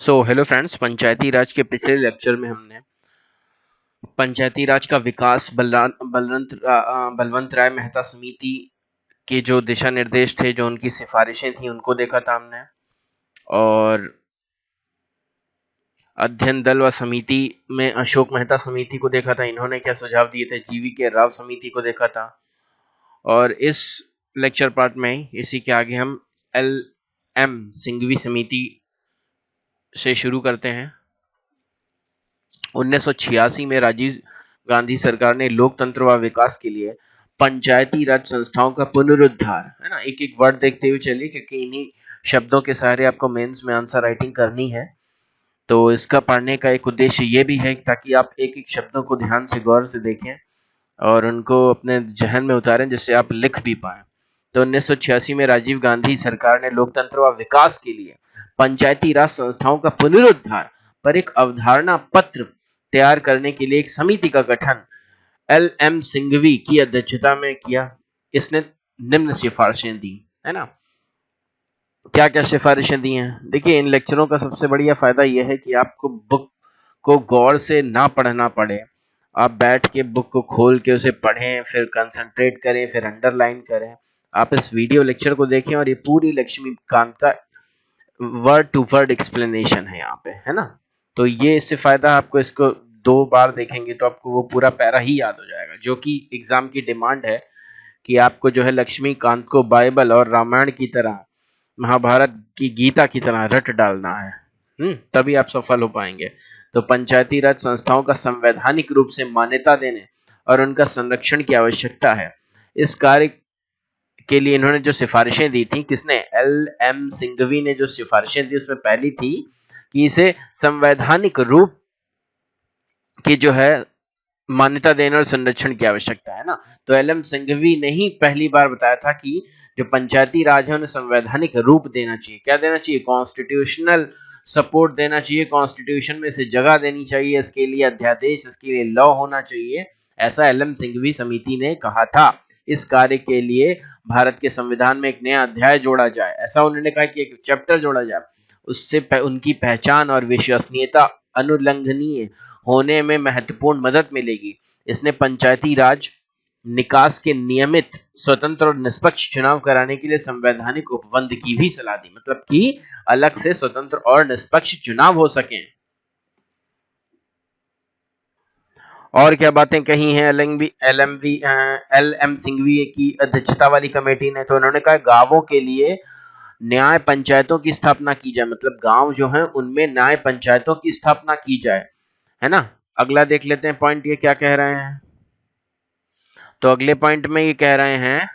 Hello friends, पंचायती राज के पिछले lecture में हमने पंचायती राज का विकास बलवंत राय मेहता समिति के जो दिशा निर्देश थे, जो उनकी सिफारिशें थी, उनको देखा था हमने। और अध्ययन दल व समिति में अशोक मेहता समिति को देखा था, इन्होंने क्या सुझाव दिए थे। जीवी के राव समिति को देखा था। और इस लेक्चर पार्ट में इसी के आगे हम एल एम सिंघवी समिति से शुरू करते हैं। 1986 में राजीव गांधी सरकार ने लोकतंत्र व विकास के लिए पंचायती राज संस्थाओं का पुनरुद्धार, है ना, एक एक वर्ड देखते हुए चलिए, क्योंकि इन्हीं शब्दों के सहारे आपको मेंस में आंसर राइटिंग करनी है। तो इसका पढ़ने का एक उद्देश्य ये भी है ताकि आप एक एक शब्दों को ध्यान से गौर से देखें और उनको अपने जहन में उतारें, जिससे आप लिख भी पाए। तो 1986 में राजीव गांधी सरकार ने लोकतंत्र व विकास के लिए पंचायती राज संस्थाओं का पुनरुद्धार पर एक अवधारणा पत्र तैयार करने के लिए एक समिति का गठन एल एम सिंघवी की अध्यक्षता में किया। इसने निम्न सिफारिशें दी, है ना। क्या क्या सिफारिशें दी हैं? देखिए, इन लेक्चरों का सबसे बढ़िया फायदा यह है कि आपको बुक को गौर से ना पढ़ना पड़े। आप बैठ के बुक को खोल के उसे पढ़ें, फिर कंसंट्रेट करें, फिर अंडरलाइन करें। आप इस वीडियो लेक्चर को देखें और ये पूरी लक्ष्मीकांत का वर्ड टू वर्ड एक्सप्लेनेशन है यहाँ पे, है ना। तो ये इससे फायदा, आपको इसको 2 बार देखेंगे तो आपको वो पूरा पैरा ही याद हो जाएगा, जो कि एग्जाम की डिमांड है कि आपको जो है लक्ष्मीकांत को बाइबल और रामायण की तरह, महाभारत की गीता की तरह रट डालना है। तभी आप सफल हो पाएंगे। तो पंचायती राज संस्थाओं का संवैधानिक रूप से मान्यता देने और उनका संरक्षण की आवश्यकता है। इस कार्य के लिए इन्होंने जो सिफारिशें दी थी, किसने? एल एम सिंघवी ने जो सिफारिशें दी, उसमें पहली थी कि इसे संवैधानिक रूप की जो है मान्यता देने और संरक्षण की आवश्यकता है ना। तो एल एम सिंघवी ने ही पहली बार बताया था कि जो पंचायती राज है उन्हें संवैधानिक रूप देना चाहिए। क्या देना चाहिए? कॉन्स्टिट्यूशनल सपोर्ट देना चाहिए। कॉन्स्टिट्यूशन में से जगह देनी चाहिए, इसके लिए अध्यादेश, इसके लिए लॉ होना चाहिए। ऐसा एल एम सिंघवी समिति ने कहा था। इस कार्य के लिए भारत के संविधान में एक नया अध्याय जोड़ा जाए, ऐसा उन्होंने कहा कि एक चैप्टर जोड़ा जाए। उससे उनकी पहचान और विश्वसनीयता अनुल्लंघनीय होने में महत्वपूर्ण मदद मिलेगी। इसने पंचायती राज निकास के नियमित, स्वतंत्र और निष्पक्ष चुनाव कराने के लिए संवैधानिक उपबंध की भी सलाह दी, मतलब कि अलग से स्वतंत्र और निष्पक्ष चुनाव हो सके। और क्या बातें कही हैं एल एम सिंघवी की अध्यक्षता वाली कमेटी ने? तो उन्होंने कहा गांवों के लिए न्याय पंचायतों की स्थापना की जाए, मतलब गांव जो है उनमें न्याय पंचायतों की स्थापना की जाए, है ना। अगला देख लेते हैं पॉइंट, ये क्या कह रहे हैं। तो अगले पॉइंट में ये कह रहे हैं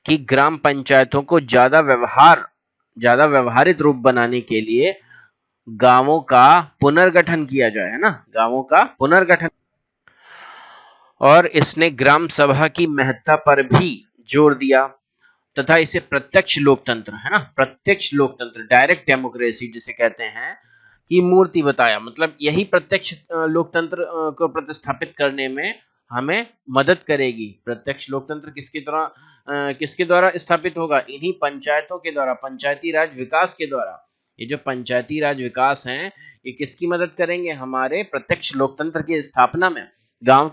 कि ग्राम पंचायतों को ज्यादा व्यवहारित रूप बनाने के लिए गांवों का पुनर्गठन किया जाए, है ना, गांवों का पुनर्गठन। और इसने ग्राम सभा की महत्ता पर भी जोर दिया तथा इसे प्रत्यक्ष लोकतंत्र, है ना, प्रत्यक्ष लोकतंत्र, डायरेक्ट डेमोक्रेसी जिसे कहते हैं, की मूर्ति बताया। मतलब यही प्रत्यक्ष लोकतंत्र को प्रतिस्थापित करने में हमें मदद करेगी। प्रत्यक्ष लोकतंत्र किसके द्वारा स्थापित होगा? इन्हीं पंचायतों के द्वारा, पंचायती राज विकास के द्वारा। ये जो पंचायती राज विकास हैं, ये किसकी मदद करेंगे? हमारे प्रत्यक्ष लोकतंत्र की स्थापना में। गांव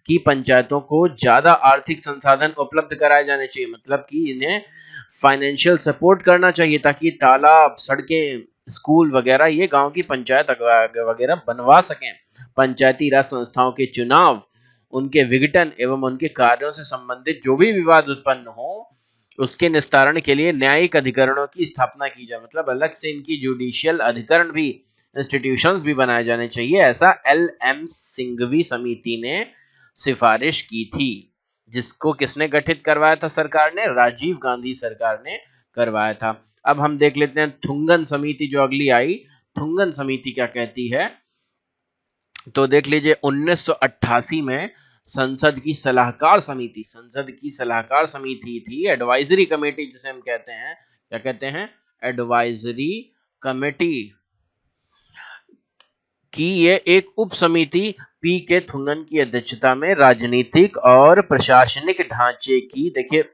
की पंचायतों को ज्यादा आर्थिक संसाधन उपलब्ध कराए जाने चाहिए, मतलब कि इन्हें फाइनेंशियल सपोर्ट करना चाहिए ताकि तालाब, सड़कें, स्कूल वगैरह ये गांव की पंचायत वगैरह बनवा सकें। पंचायती राज संस्थाओं के चुनाव, उनके विघटन एवं उनके कार्यों से संबंधित जो भी विवाद उत्पन्न हो, उसके निस्तारण के लिए न्यायिक अधिकरणों की स्थापना की जाए, मतलब अलग से इनकी जुडिशियल अधिकरण भी, इंस्टीट्यूशंस भी बनाए जाने चाहिए। ऐसा एल एम सिंघवी समिति ने सिफारिश की थी, जिसको किसने गठित करवाया था? सरकार ने, राजीव गांधी सरकार ने करवाया था। अब हम देख लेते हैं थुंगन समिति जो अगली आई। थुंगन समिति क्या कहती है? तो देख लीजिए, 1988 में संसद की सलाहकार समिति थी, एडवाइजरी कमेटी जिसे हम कहते हैं। क्या कहते हैं? एडवाइजरी कमेटी की ये एक उप समिति पी के थुंगन की अध्यक्षता में राजनीतिक और प्रशासनिक ढांचे की, देखिए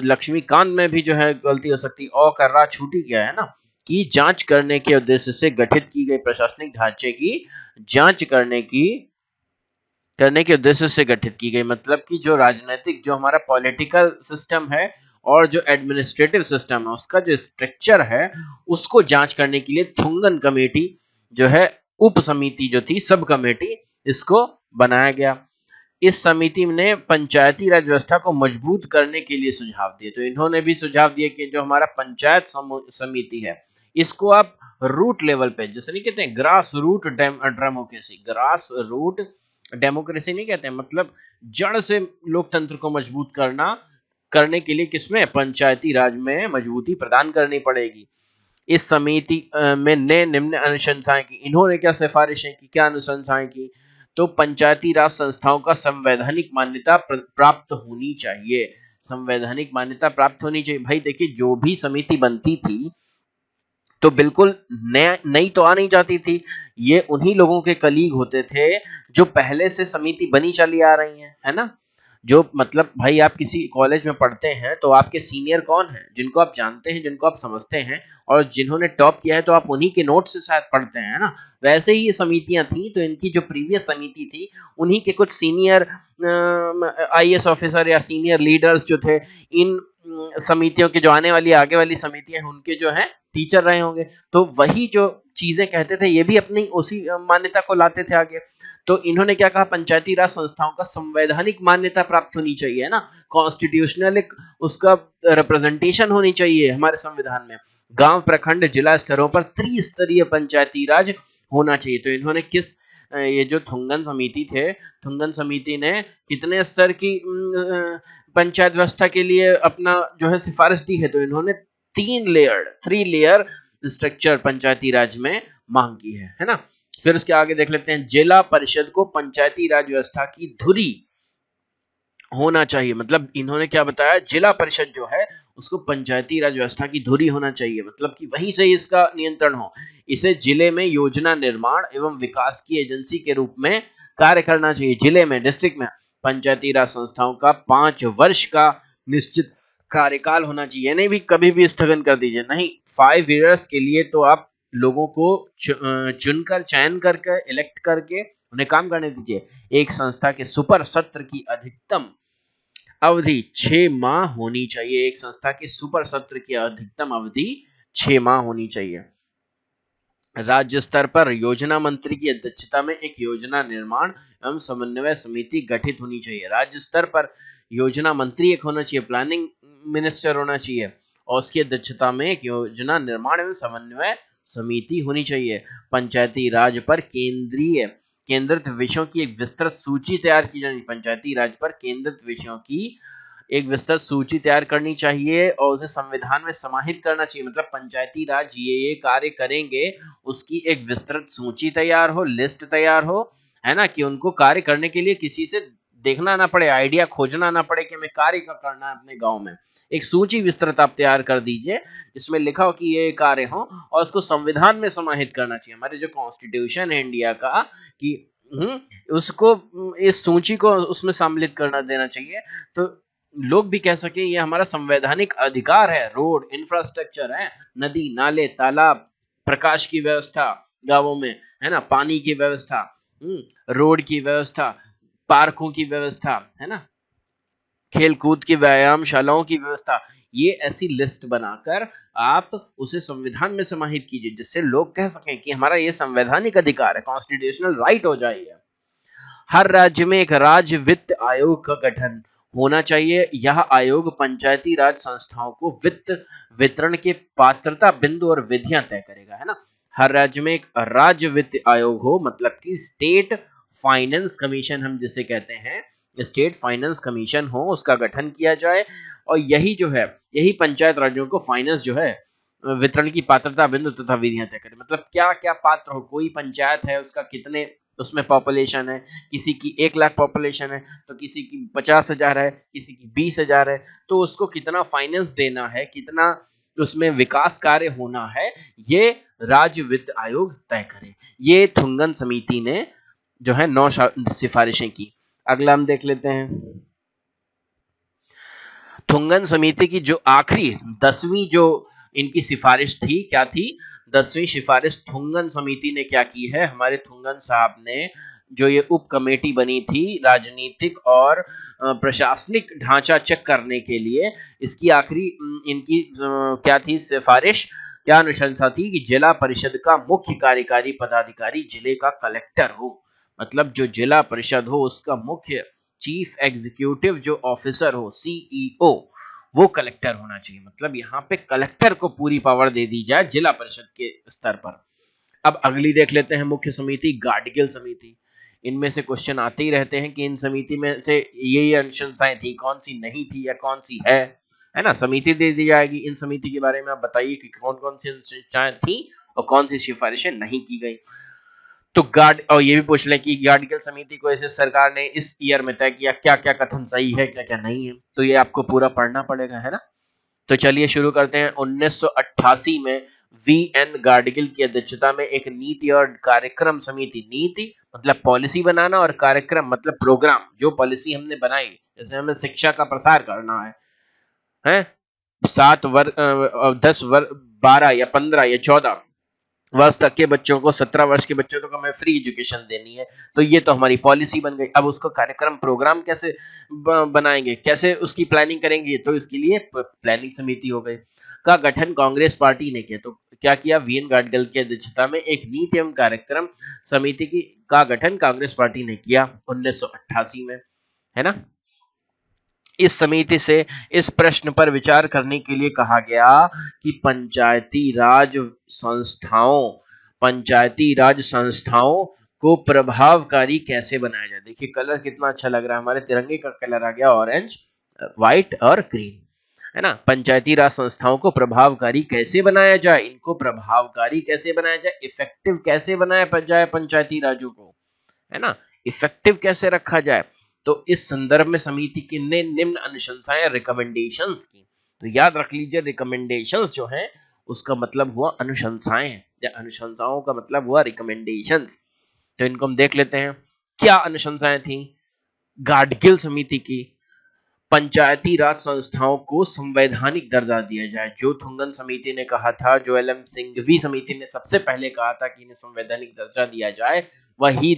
लक्ष्मीकांत में भी जो है गलती हो सकती, ओ कर रहा छूटी गया है ना, की जांच करने के उद्देश्य से गठित की गई प्रशासनिक ढांचे की जांच करने के उद्देश्य से गठित की गई, मतलब कि जो राजनीतिक, जो हमारा पॉलिटिकल सिस्टम है और जो एडमिनिस्ट्रेटिव सिस्टम है उसका जो स्ट्रक्चर है उसको जांच करने के लिए थुंगन कमेटी जो है, उप समिति जो थी, सब कमेटी, इसको बनाया गया। इस समिति ने पंचायती राज व्यवस्था को मजबूत करने के लिए सुझाव दिए। तो इन्होंने भी सुझाव दिए कि जो हमारा पंचायत समिति है इसको आप रूट लेवल पे, जैसे नहीं कहते हैं grass root democracy, grass root democracy नहीं कहते हैं, मतलब जड़ से लोकतंत्र को मजबूत करने के लिए किसमें, पंचायती राज में मजबूती प्रदान करनी पड़ेगी। इस समिति में ने निम्न अनुशंसाएं की। इन्होंने क्या सिफारिशें की, क्या अनुशंसाएं की? तो पंचायती राज संस्थाओं का संवैधानिक मान्यता प्राप्त होनी चाहिए। संवैधानिक मान्यता प्राप्त होनी चाहिए। भाई देखिए, जो भी समिति बनती थी तो बिल्कुल नई तो आ नहीं जाती थी, ये उन्हीं लोगों के कलीग होते थे जो पहले से समिति बनी चली आ रही है ना। जो मतलब भाई आप किसी कॉलेज में पढ़ते हैं तो आपके सीनियर कौन है, जिनको आप जानते हैं, जिनको आप समझते हैं और जिन्होंने टॉप किया है तो आप उन्हीं के नोट से शायद पढ़ते हैं ना। वैसे ही ये समितियां थी, तो इनकी जो प्रीवियस समिति थी उन्हीं के कुछ सीनियर आईएएस ऑफिसर या सीनियर लीडर्स जो थे, इन समितियों के जो आने वाली आगे वाली समितियां हैं उनके जो है टीचर रहे होंगे। तो वही जो चीजें कहते थे ये भी अपनी उसी मान्यता को लाते थे आगे। तो इन्होंने क्या कहा, पंचायती राज संस्थाओं का संवैधानिक मान्यता प्राप्त होनी चाहिए, है ना, कॉन्स्टिट्यूशनल एक उसका रिप्रेजेंटेशन होनी चाहिए हमारे संविधान में। गांव, प्रखंड, जिला स्तरों पर त्रिस्तरीय पंचायती राज होना चाहिए। तो इन्होंने किस, ये जो थुंगन समिति थे, थुंगन समिति ने कितने स्तर की पंचायत व्यवस्था के लिए अपना जो है सिफारिश दी है? तो इन्होंने 3 लेयर स्ट्रक्चर पंचायती राज में मांग की है ना। फिर उसके आगे देख लेते हैं, जिला परिषद को पंचायती राज व्यवस्था की धुरी होना चाहिए। मतलब इन्होंने क्या बताया, जिला परिषद जो है उसको पंचायती राज व्यवस्था की धुरी होना चाहिए, मतलब कि वहीं से इसका नियंत्रण हो। इसे जिले में योजना निर्माण एवं विकास की एजेंसी के रूप में कार्य करना चाहिए। जिले में, डिस्ट्रिक्ट में पंचायती राज संस्थाओं का 5 वर्ष का निश्चित कार्यकाल होना चाहिए। नहीं भी कभी भी स्थगन कर दीजिए, नहीं, 5 ईयर्स के लिए तो आप लोगों को चुनकर, चयन करके, इलेक्ट करके उन्हें काम करने दीजिए। एक संस्था के सुपर सत्र की अधिकतम अवधि 6 माह होनी चाहिए। एक संस्था के सुपर सत्र की अधिकतम अवधि 6 माह होनी चाहिए। राज्य स्तर पर योजना मंत्री की अध्यक्षता में एक योजना निर्माण एवं समन्वय समिति गठित होनी चाहिए। राज्य स्तर पर योजना मंत्री एक होना चाहिए, प्लानिंग मिनिस्टर होना चाहिए, और उसकी अध्यक्षता में एक योजना निर्माण एवं समन्वय समिति होनी चाहिए। पंचायती राज पर केंद्रित विषयों की एक विस्तृत सूची तैयार की जानी। पंचायती राज पर केंद्रित विषयों की एक विस्तृत सूची तैयार करनी चाहिए और उसे संविधान में समाहित करना चाहिए। मतलब पंचायती राज ये कार्य करेंगे, उसकी एक विस्तृत सूची तैयार हो, लिस्ट तैयार हो, है ना, कि उनको कार्य करने के लिए किसी से देखना ना पड़े, आइडिया खोजना ना पड़े कि हमें कार्य का करना है अपने गांव में। एक सूची विस्तृत आप तैयार कर दीजिए जिसमें लिखा हो कि ये कार्य हो, और उसको संविधान में समाहित करना चाहिए। हमारे जो कॉन्स्टिट्यूशन है इंडिया का, कि उसको, इस सूची को उसमें सम्मिलित करना देना चाहिए, तो लोग भी कह सके ये हमारा संवैधानिक अधिकार है। रोड, इंफ्रास्ट्रक्चर है, नदी, नाले, तालाब, प्रकाश की व्यवस्था गांवों में, है ना, पानी की व्यवस्था, रोड की व्यवस्था, पार्कों की व्यवस्था, है ना, खेल कूद की व्यायामशालाओं की व्यवस्था। ये ऐसी लिस्ट बनाकर आप उसे संविधान में समाहित कीजिए जिससे लोग कह सकें कि हमारा ये संवैधानिक अधिकार है, कॉन्स्टिट्यूशनल राइट हो जाएगा। हर राज्य में एक राज्य वित्त आयोग का गठन होना चाहिए। यह आयोग पंचायती राज संस्थाओं को वित्त वितरण के पात्रता बिंदु और विधियां तय करेगा, है ना। हर राज्य में एक राज्य वित्त आयोग हो, मतलब कि स्टेट फाइनेंस कमीशन हम जिसे कहते हैं, स्टेट फाइनेंस कमीशन हो, उसका गठन किया जाए। और यही जो है, यही पंचायत राज्यों को फाइनेंस जो है वितरण की पात्रता बिंदु तथा विधियां तय करे। मतलब क्या क्या पात्र हो, कोई पंचायत है उसका कितने उसमें पॉपुलेशन है, किसी की 1 लाख पॉपुलेशन है, तो किसी की 50,000 है, किसी की 20,000 है, तो उसको कितना फाइनेंस देना है, कितना उसमें विकास कार्य होना है, ये राज्य वित्त आयोग तय करे। ये थुंगन समिति ने जो है 9 सिफारिशें की। अगला हम देख लेते हैं, थुंगन समिति की जो आखिरी 10वीं जो इनकी सिफारिश थी, क्या थी? 10वीं सिफारिश थुंगन समिति ने क्या की है? हमारे थुंगन साहब ने जो ये उप कमेटी बनी थी राजनीतिक और प्रशासनिक ढांचा चेक करने के लिए, इसकी आखिरी इनकी क्या थी सिफारिश, क्या अनुशंसा थी कि जिला परिषद का मुख्य कार्यकारी पदाधिकारी जिले का कलेक्टर हो। मतलब जो जिला परिषद हो उसका मुख्य चीफ एग्जीक्यूटिव जो ऑफिसर हो, सीईओ, वो कलेक्टर होना चाहिए। मतलब यहाँ पे कलेक्टर को पूरी पावर दे दी जाए जिला परिषद के स्तर पर। अब अगली देख लेते हैं मुख्य समिति गाडगिल समिति। इनमें से क्वेश्चन आते ही रहते हैं कि इन समिति में से ये अनुशंसाएं थी, कौन सी नहीं थी या कौन सी है ना। समिति दे दी जाएगी। इन समिति के बारे में आप बताइए कि कौन कौन सी अनुशंसाएं थी और कौन सी सिफारिशें नहीं की गई। तो और ये भी पूछ लें कि गाडगिल समिति को ऐसे सरकार ने इस ईयर में तय किया, क्या क्या कथन सही है, क्या क्या नहीं है, तो ये आपको पूरा पढ़ना पड़ेगा, है ना। तो चलिए शुरू करते हैं। 1988 में वीएन गाडगिल की अध्यक्षता में एक नीति और कार्यक्रम समिति, नीति मतलब पॉलिसी बनाना और कार्यक्रम मतलब प्रोग्राम, जो पॉलिसी हमने बनाई, जैसे हमें शिक्षा का प्रसार करना है 7 वर्ष 10 वर्ष 12 या 15 या 14 वर्ष तक के बच्चों को, 17 वर्ष के बच्चों को हमें फ्री एजुकेशन देनी है, तो ये तो हमारी पॉलिसी बन गई। अब उसको कार्यक्रम प्रोग्राम कैसे बनाएंगे, कैसे उसकी प्लानिंग करेंगे, तो इसके लिए प्लानिंग समिति हो गई। का गठन कांग्रेस पार्टी ने किया। तो क्या किया? वीएन गाडगिल की अध्यक्षता में एक नीति एवं कार्यक्रम समिति का गठन कांग्रेस पार्टी ने किया 1988 में, है ना। इस समिति से इस प्रश्न पर विचार करने के लिए कहा गया कि पंचायती राज संस्थाओं को प्रभावकारी कैसे बनाया जाए। देखिए कलर कितना अच्छा लग रहा है, हमारे तिरंगे का कलर आ गया ऑरेंज, व्हाइट और ग्रीन, है ना। पंचायती राज संस्थाओं को प्रभावकारी कैसे बनाया जाए, इनको प्रभावकारी कैसे बनाया जाए, इफेक्टिव कैसे बनाया जाए पंचायती राजों को, है ना, इफेक्टिव कैसे रखा जाए। तो इस संदर्भ में समिति की ने निम्न अनुशंसाएं रिकमेंडेशंस की। तो याद रख लीजिए रिकमेंडेशंस जो है उसका मतलब हुआ अनुशंसाएं, या अनुशंसाओं का मतलब हुआ रिकमेंडेशंस। तो इनको हम देख लेते हैं। क्या अनुशंसाएं थी गाडगिल समिति की? पंचायती राज संस्थाओं को संवैधानिक दर्जा दिया जाए, जो थुंगन समिति ने कहा था, जो एलएम सिंघवी समिति ने सबसे पहले कहा था कि इन्हें संवैधानिक दर्जा दिया जाए, वही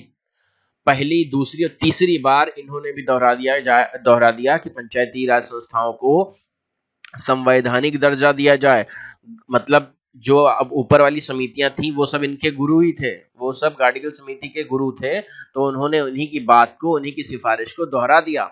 पहली, दूसरी और तीसरी बार इन्होंने भी दोहरा दिया कि पंचायती राज संस्थाओं को संवैधानिक दर्जा दिया जाए। मतलब जो अब ऊपर वाली समितियां थी वो सब इनके गुरु ही थे, वो सब गाडगिल समिति के गुरु थे, तो उन्होंने उन्हीं की बात को, उन्हीं की सिफारिश को दोहरा दिया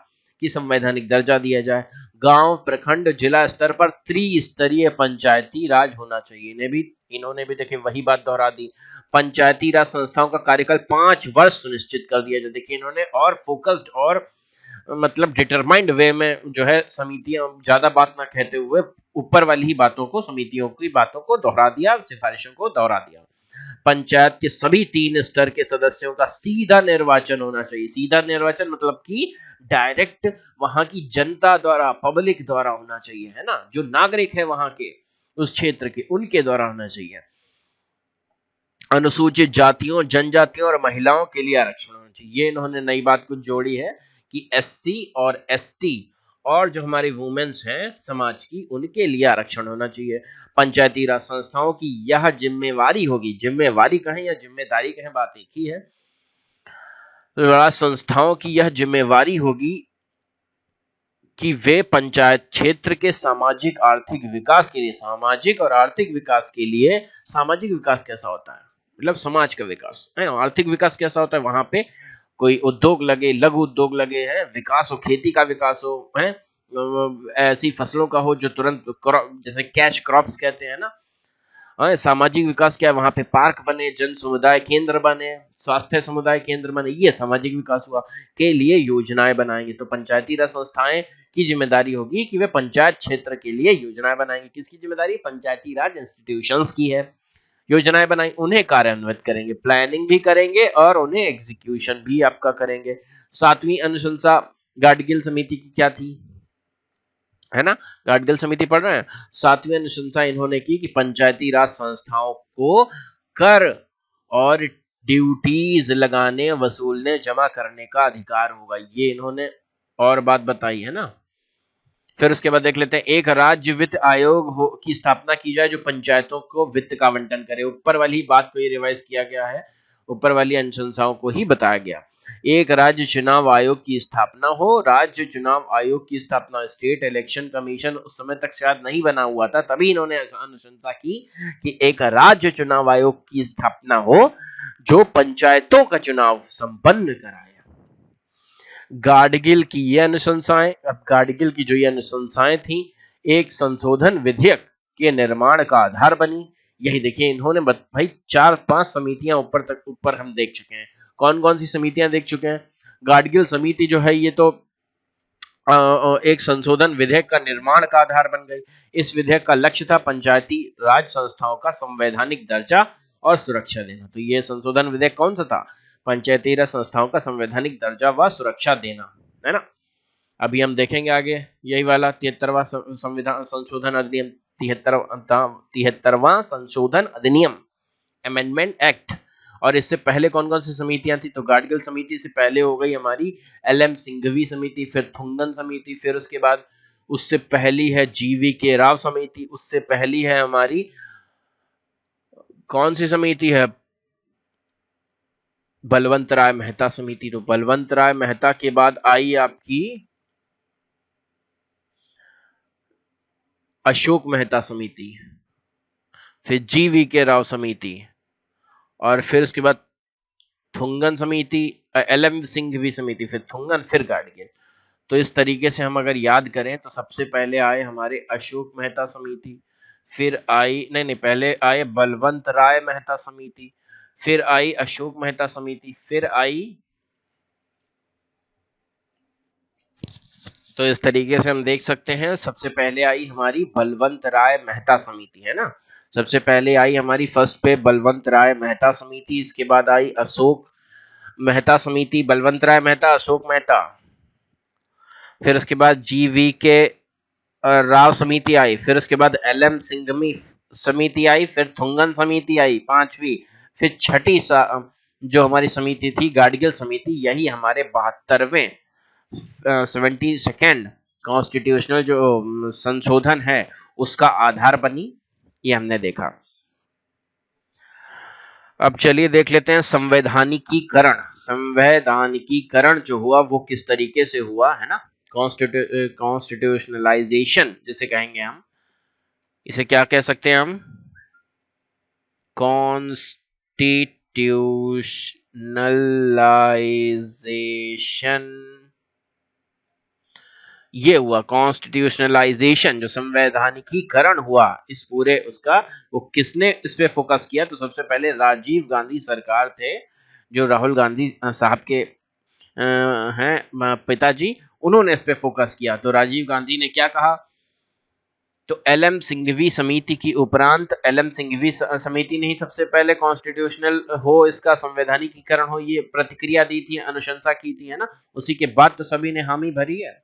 कि संवैधानिक दर्जा दिया जाए। गांव, प्रखंड, जिला स्तर पर त्रिस्तरीय पंचायती राज होना चाहिए। इन्होंने भी देखिए वही बात दोहरा दी। पंचायती राज संस्थाओं का कार्यकाल 5 वर्ष सुनिश्चित कर दिया जाए। देखिए इन्होंने और फोकस्ड और मतलब डिटरमाइंड वे में जो है समितियां ज्यादा बात ना कहते हुए ऊपर वाली ही बातों को, समितियों की बातों को दोहरा दिया, सिफारिशों को दोहरा दिया। पंचायत के सभी 3 स्तर के सदस्यों का सीधा निर्वाचन होना चाहिए। सीधा निर्वाचन मतलब कि डायरेक्ट वहां की जनता द्वारा, पब्लिक द्वारा होना चाहिए, है ना, जो नागरिक है वहां के, उस क्षेत्र के, उनके द्वारा होना चाहिए। अनुसूचित जातियों, जनजातियों और महिलाओं के लिए आरक्षण होना चाहिए। ये इन्होंने नई बात कुछ जोड़ी है कि एससी और एसटी और जो हमारी वुमेन्स हैं समाज की, उनके लिए आरक्षण होना चाहिए। पंचायती राज संस्थाओं की यह जिम्मेवारी होगी, जिम्मेवारी कहें या जिम्मेदारी कहें, बात एक ही है। राज संस्थाओं की यह जिम्मेवारी होगी कि वे पंचायत क्षेत्र के सामाजिक आर्थिक विकास के लिए, सामाजिक और आर्थिक विकास के लिए, सामाजिक विकास कैसा होता है मतलब समाज का विकास है, आर्थिक विकास कैसा होता है, वहां पे कोई उद्योग लगे, लघु उद्योग लगे हैं, विकास हो, खेती का विकास हो, है ऐसी फसलों का हो जो तुरंत, जैसे कैश क्रॉप्स कहते हैं ना। सामाजिक विकास क्या है, वहां पे पार्क बने, जन समुदाय केंद्र बने, स्वास्थ्य समुदाय केंद्र बने, ये सामाजिक विकास हुआ, के लिए योजनाएं बनाएंगे। तो पंचायती राज संस्थाएं की जिम्मेदारी होगी कि वे पंचायत क्षेत्र के लिए योजनाएं बनाएंगे। किसकी जिम्मेदारी? पंचायती राज इंस्टीट्यूशंस की है। योजनाएं बनाई, उन्हें कार्यान्वित करेंगे, प्लानिंग भी करेंगे और उन्हें एग्जीक्यूशन भी आपका करेंगे। 7वीं अनुशंसा गाडगिल समिति की क्या थी, है ना, गाडगिल समिति पढ़ रहे हैं। 7वीं अनुशंसा इन्होंने की कि पंचायती राज संस्थाओं को कर और ड्यूटीज लगाने, वसूलने, जमा करने का अधिकार होगा। ये इन्होंने और बात बताई, है ना। फिर उसके बाद देख लेते हैं, एक राज्य वित्त आयोग की स्थापना की जाए जो पंचायतों को वित्त का आवंटन करे। ऊपर वाली बात को ही रिवाइज किया गया है, ऊपर वाली अनुशंसाओं को ही बताया गया। एक राज्य चुनाव आयोग की स्थापना हो। राज्य चुनाव आयोग की स्थापना, स्टेट इलेक्शन कमीशन उस समय तक शायद नहीं बना हुआ था, तभी इन्होंने अनुशंसा की कि एक राज्य चुनाव आयोग की स्थापना हो जो पंचायतों का चुनाव संपन्न कराए। गाडगिल की ये अनुशंसाएं, अब गाडगिल की जो ये अनुशंसाएं थी, एक संशोधन विधेयक के निर्माण का आधार बनी। यही देखिए इन्होंने भाई 4-5 समितियां ऊपर हम देख चुके हैं। कौन कौन सी समितियां देख चुके हैं? गाडगिल समिति जो है ये तो एक संशोधन विधेयक का निर्माण का आधार बन गई। इस विधेयक का लक्ष्य था पंचायती राज संस्थाओं का संवैधानिक दर्जा और सुरक्षा देना। तो ये संशोधन विधेयक कौन सा था? पंचायती राज संस्थाओं का संवैधानिक दर्जा व सुरक्षा देना, है ना। अभी हम देखेंगे आगे यही वाला 73वां संविधान संशोधन अधिनियम, 73वां संशोधन अधिनियम, अमेंडमेंट एक्ट। और इससे पहले कौन कौन सी समितियां थी? तो गाडगिल समिति से पहले हो गई हमारी एल.एम. सिंघवी समिति, फिर थुंगन समिति, फिर उसके बाद उससे पहली है जी.वी.के. राव समिति, उससे पहली है हमारी कौन सी समिति है? बलवंत राय मेहता समिति। तो बलवंत राय मेहता के बाद आई आपकी अशोक मेहता समिति, फिर जी.वी.के. राव समिति, और फिर उसके बाद थुंगन समिति, एल.एम. सिंघवी समिति, फिर थुंगन, फिर गाडगिल। तो इस तरीके से हम अगर याद करें तो सबसे पहले आए हमारे अशोक मेहता समिति, फिर आई नहीं पहले आए बलवंत राय मेहता समिति, फिर आई अशोक मेहता समिति, फिर आई, तो इस तरीके से हम देख सकते हैं सबसे पहले आई हमारी बलवंत राय मेहता समिति, है ना। सबसे पहले आई हमारी फर्स्ट पे बलवंत राय मेहता समिति, इसके बाद आई अशोक मेहता समिति, बलवंत राय मेहता, अशोक मेहता, फिर उसके बाद जी.वी.के. राव समिति आई, फिर उसके बाद एल.एम. सिंघवी समिति आई, फिर थुंगन समिति आई 5वीं, फिर छठी जो हमारी समिति थी गाडगिल समिति। यही हमारे 72वें 72nd कॉन्स्टिट्यूशनल जो संशोधन है उसका आधार बनी, ये हमने देखा। अब चलिए देख लेते हैं संवैधानिकीकरण। संवैधानिकीकरण जो हुआ वो किस तरीके से हुआ, है ना। कॉन्स्टिट्यूशनलाइजेशन जिसे कहेंगे हम, इसे क्या कह सकते हैं हम? कॉन्स्टिट्यूशनलाइजेशन, ये हुआ कॉन्स्टिट्यूशनलाइजेशन, जो संवैधानिकीकरण हुआ इस पूरे उसका, वो किसने इस पे फोकस किया? तो सबसे पहले राजीव गांधी सरकार थे, जो राहुल गांधी साहब के हैं पिताजी, उन्होंने इस पे फोकस किया। तो राजीव गांधी ने क्या कहा? तो एल.एम. सिंघवी समिति की उपरांत, एल.एम. सिंघवी समिति ने ही सबसे पहले कॉन्स्टिट्यूशनल हो, इसका संवैधानिकीकरण हो, ये प्रतिक्रिया दी थी, अनुशंसा की थी, है ना। उसी के बाद तो सभी ने हामी भरी है।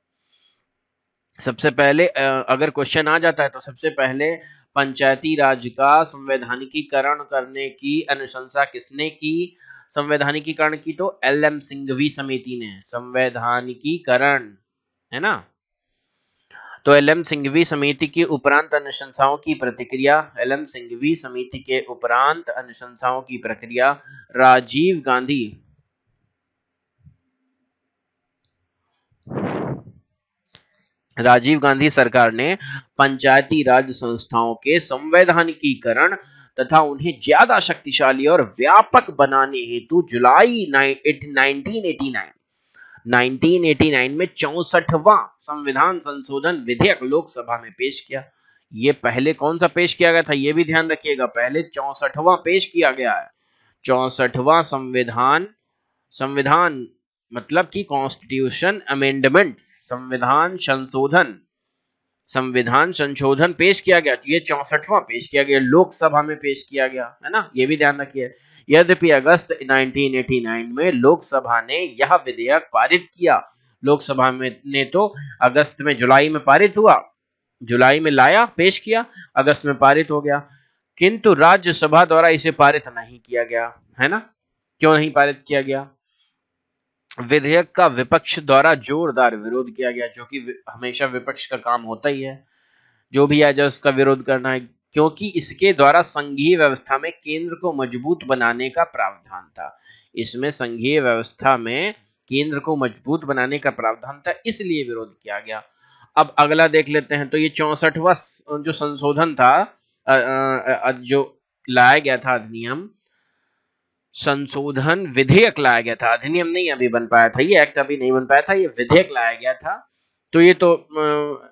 सबसे पहले अगर क्वेश्चन आ जाता है तो सबसे पहले पंचायती राज का संवैधानिकीकरण करने की अनुशंसा किसने की? संवैधानिकीकरण की तो एल.एम. सिंघवी समिति ने, संवैधानिकीकरण, है ना। तो एल.एम. सिंघवी समिति की उपरांत अनुशंसाओं की प्रतिक्रिया, एल.एम. सिंघवी समिति के उपरांत अनुशंसाओं की प्रक्रिया राजीव गांधी सरकार ने पंचायती राज संस्थाओं के संवैधानिकीकरण तथा उन्हें ज्यादा शक्तिशाली और व्यापक बनाने हेतु जुलाई 1989 में 64वां संविधान संशोधन विधेयक लोकसभा में पेश किया। ये पहले कौन सा पेश किया गया था, ये भी ध्यान रखिएगा, पहले 64वां पेश किया गया है। 64वां संविधान मतलब कि कॉन्स्टिट्यूशन अमेंडमेंट, संविधान संशोधन पेश किया गया। ये 64वां पेश किया गया, लोकसभा में पेश किया गया, है ना। ये भी ध्यान रखिए। यद्यपि अगस्त 1989 में लोकसभा ने यह विधेयक पारित किया, लोकसभा में ने तो अगस्त में, जुलाई में पारित हुआ, जुलाई में लाया, पेश किया, अगस्त में पारित हो गया, किंतु राज्यसभा द्वारा इसे पारित नहीं किया गया, है ना। क्यों नहीं पारित किया गया? विधेयक का विपक्ष द्वारा जोरदार विरोध किया गया, जो कि हमेशा विपक्ष का काम होता ही है, जो भी आ जाए उसका विरोध करना है, क्योंकि इसके द्वारा संघीय व्यवस्था में केंद्र को मजबूत बनाने का प्रावधान था। इसमें संघीय व्यवस्था में केंद्र को मजबूत बनाने का प्रावधान था, इसलिए विरोध किया गया। अब अगला देख लेते हैं। तो ये 64वां जो संशोधन था, जो लाया गया था अधिनियम, संशोधन विधेयक लाया गया था, अधिनियम नहीं अभी बन पाया था, ये एक्ट अभी नहीं बन पाया था, ये विधेयक लाया गया था। तो ये तो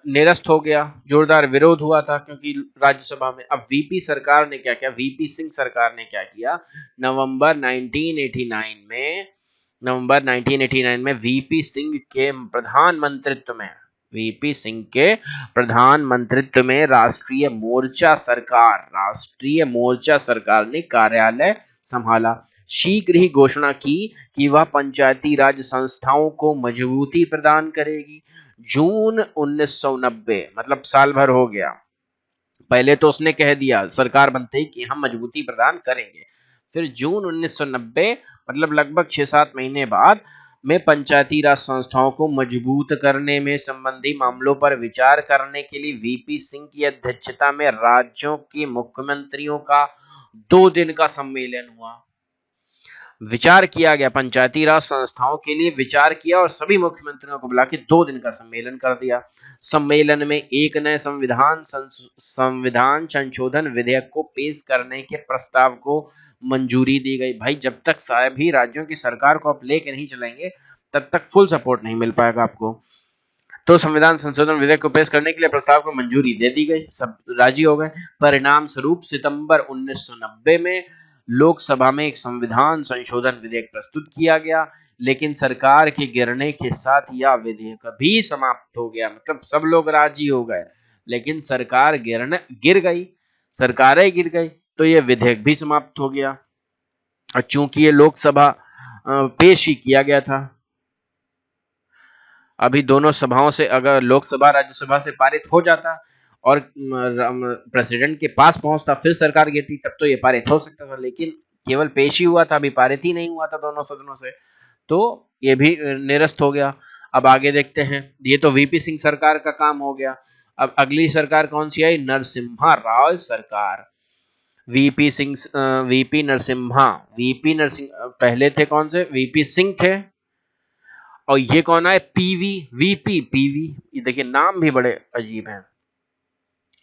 निरस्त हो गया, जोरदार विरोध हुआ था क्योंकि राज्यसभा में। अब वीपी सरकार ने क्या किया, वीपी सिंह सरकार ने क्या किया, नवंबर 1989 में वीपी सिंह के प्रधानमंत्रित्व में, वीपी सिंह के प्रधानमंत्रित्व में राष्ट्रीय मोर्चा सरकार ने कार्यालय संभाला। शीघ्र ही घोषणा की कि वह पंचायती राज संस्थाओं को मजबूती प्रदान करेगी। जून 1990, मतलब साल भर हो गया, पहले तो उसने कह दिया सरकार बनते ही कि हम मजबूती प्रदान करेंगे, फिर जून 1990, मतलब लगभग 6-7 महीने बाद में पंचायती राज संस्थाओं को मजबूत करने में संबंधी मामलों पर विचार करने के लिए वीपी सिंह की अध्यक्षता में राज्यों के मुख्यमंत्रियों का 2 दिन का सम्मेलन हुआ। विचार किया गया, पंचायती राज संस्थाओं के लिए विचार किया और सभी मुख्यमंत्रियों को बुला के 2 दिन का सम्मेलन कर दिया। सम्मेलन में एक नए संविधान संशोधन विधेयक को पेश करने के प्रस्ताव को मंजूरी दी गई। भाई जब तक सभी राज्यों की सरकार को आप लेके नहीं चलेंगे तब तक फुल सपोर्ट नहीं मिल पाएगा आपको। तो संविधान संशोधन विधेयक को पेश करने के लिए प्रस्ताव को मंजूरी दे दी गई, सब राजी हो गए। परिणाम स्वरूप सितंबर 1990 में लोकसभा में एक संविधान संशोधन विधेयक प्रस्तुत किया गया, लेकिन सरकार के गिरने के साथ यह विधेयक भी समाप्त हो गया। मतलब सब लोग राजी हो गए लेकिन सरकार गिर गई, तो यह विधेयक भी समाप्त हो गया। और चूंकि ये लोकसभा पेश ही किया गया था, अभी दोनों सभाओं से, अगर लोकसभा राज्यसभा से पारित हो जाता और प्रेसिडेंट के पास पहुंचता फिर सरकार गिरती, तब तो ये पारित हो सकता था, लेकिन केवल पेश ही हुआ था, अभी पारित ही नहीं हुआ था दोनों सदनों से, तो ये भी निरस्त हो गया। अब आगे देखते हैं, ये तो वीपी सिंह सरकार का काम हो गया। अब अगली सरकार कौन सी आई, नरसिम्हा राव सरकार। वीपी नरसिम्हा पहले थे कौन से, वीपी सिंह थे, और ये कौन है, पीवी। ये देखिए नाम भी बड़े अजीब हैं।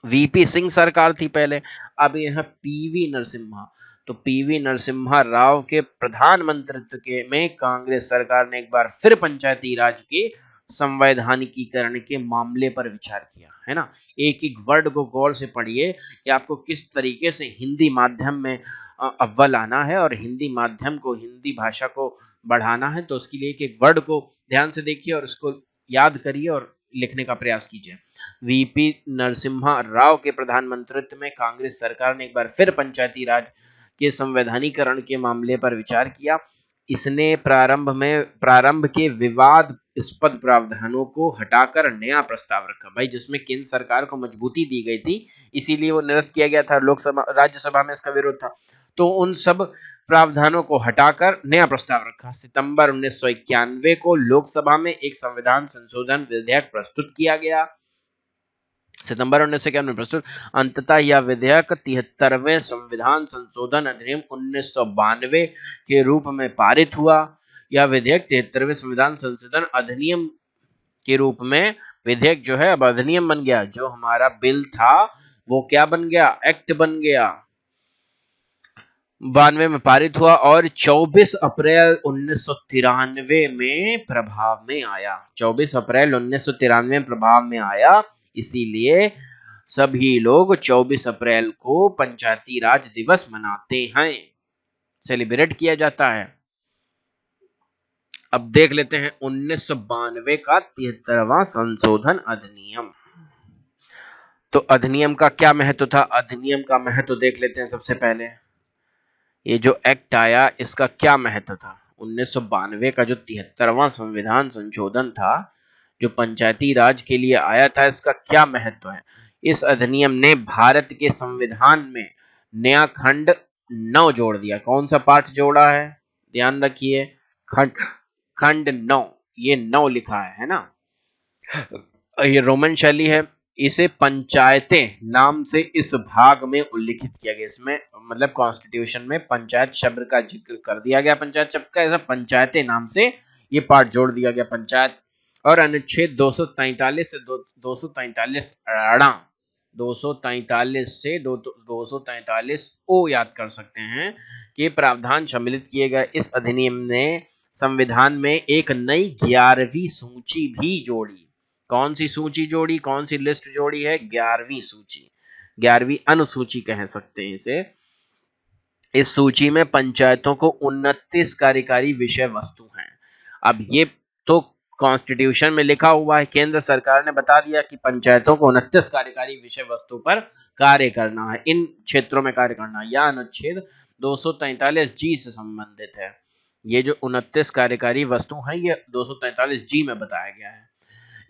वीपी सिंह सरकार थी पहले, अब यह है पीवी नरसिम्हा। तो पीवी नरसिम्हा राव के प्रधानमंत्रित्व के में कांग्रेस सरकार ने एक बार फिर पंचायती राज के संवैधानिकीकरण के मामले पर विचार किया, है ना। एक एक वर्ड को गौर से पढ़िए कि आपको किस तरीके से हिंदी माध्यम में अव्वल आना है और हिंदी माध्यम को, हिंदी भाषा को बढ़ाना है। तो उसके लिए एक एक वर्ड को ध्यान से देखिए और उसको याद करिए और लिखने का प्रयास कीजिए। वीपी नरसिम्हा राव के प्रधानमंत्रित्व में कांग्रेस सरकार ने एक बार फिर पंचायती राज के संवैधानिकरण के मामले पर विचार किया। इसने प्रारंभ के विवादास्पद प्रावधानों को हटाकर नया प्रस्ताव रखा। भाई जिसमें केंद्र सरकार को मजबूती दी गई थी, इसीलिए वो निरस्त किया गया था, राज्यसभा में इसका विरोध था, तो उन सब प्रावधानों को हटाकर नया प्रस्ताव रखा। सितंबर 1991 को लोकसभा में एक संविधान संशोधन विधेयक प्रस्तुत किया गया। सितंबर 1991 में प्रस्तुत, अंततः यह विधेयक 73वें संविधान संशोधन अधिनियम 1992 के रूप में पारित हुआ। यह विधेयक 73वें संविधान संशोधन अधिनियम के रूप में, विधेयक जो है अब अधिनियम बन गया, जो हमारा बिल था वो क्या बन गया, एक्ट बन गया। 92 में पारित हुआ और 24 अप्रैल 1993 में प्रभाव में आया। 24 अप्रैल 1993 में प्रभाव में आया। इसीलिए सभी लोग 24 अप्रैल को पंचायती राज दिवस मनाते हैं, सेलिब्रेट किया जाता है। अब देख लेते हैं 1992 का 73वां संशोधन अधिनियम। तो अधिनियम का क्या महत्व था, अधिनियम का महत्व देख लेते हैं। सबसे पहले ये जो एक्ट आया इसका क्या महत्व था। 1992 का जो 73वां संविधान संशोधन था, जो पंचायती राज के लिए आया था, इसका क्या महत्व है। इस अधिनियम ने भारत के संविधान में नया खंड 9 जोड़ दिया। कौन सा पाठ जोड़ा है, ध्यान रखिए, खंड 9, ये 9 लिखा है ना। ये रोमन शैली है। इसे पंचायतें नाम से इस भाग में उल्लिखित किया गया। इसमें मतलब कॉन्स्टिट्यूशन में पंचायत शब्द का जिक्र कर दिया गया, पंचायत शब्द का, ऐसा पंचायतें नाम से ये पार्ट जोड़ दिया गया, पंचायत। और अनुच्छेद 243 से 243 अड़ा 243 से 243 ओ याद कर सकते हैं कि प्रावधान सम्मिलित किए गए। इस अधिनियम ने संविधान में एक नई 11वीं सूची भी जोड़ी। कौन सी सूची जोड़ी, कौन सी लिस्ट जोड़ी है? 11वीं सूची, 11वीं अनुसूची कह सकते हैं इसे। इस सूची में पंचायतों को 29 कार्यकारी विषय वस्तु हैं। अब ये तो कॉन्स्टिट्यूशन में लिखा हुआ है, केंद्र सरकार ने बता दिया कि पंचायतों को 29 कार्यकारी विषय वस्तु पर कार्य करना है, इन क्षेत्रों में कार्य करना है। यह अनुच्छेद 243 जी से संबंधित है। ये जो 29 कार्यकारी वस्तु हैं, ये 243 जी में बताया गया है।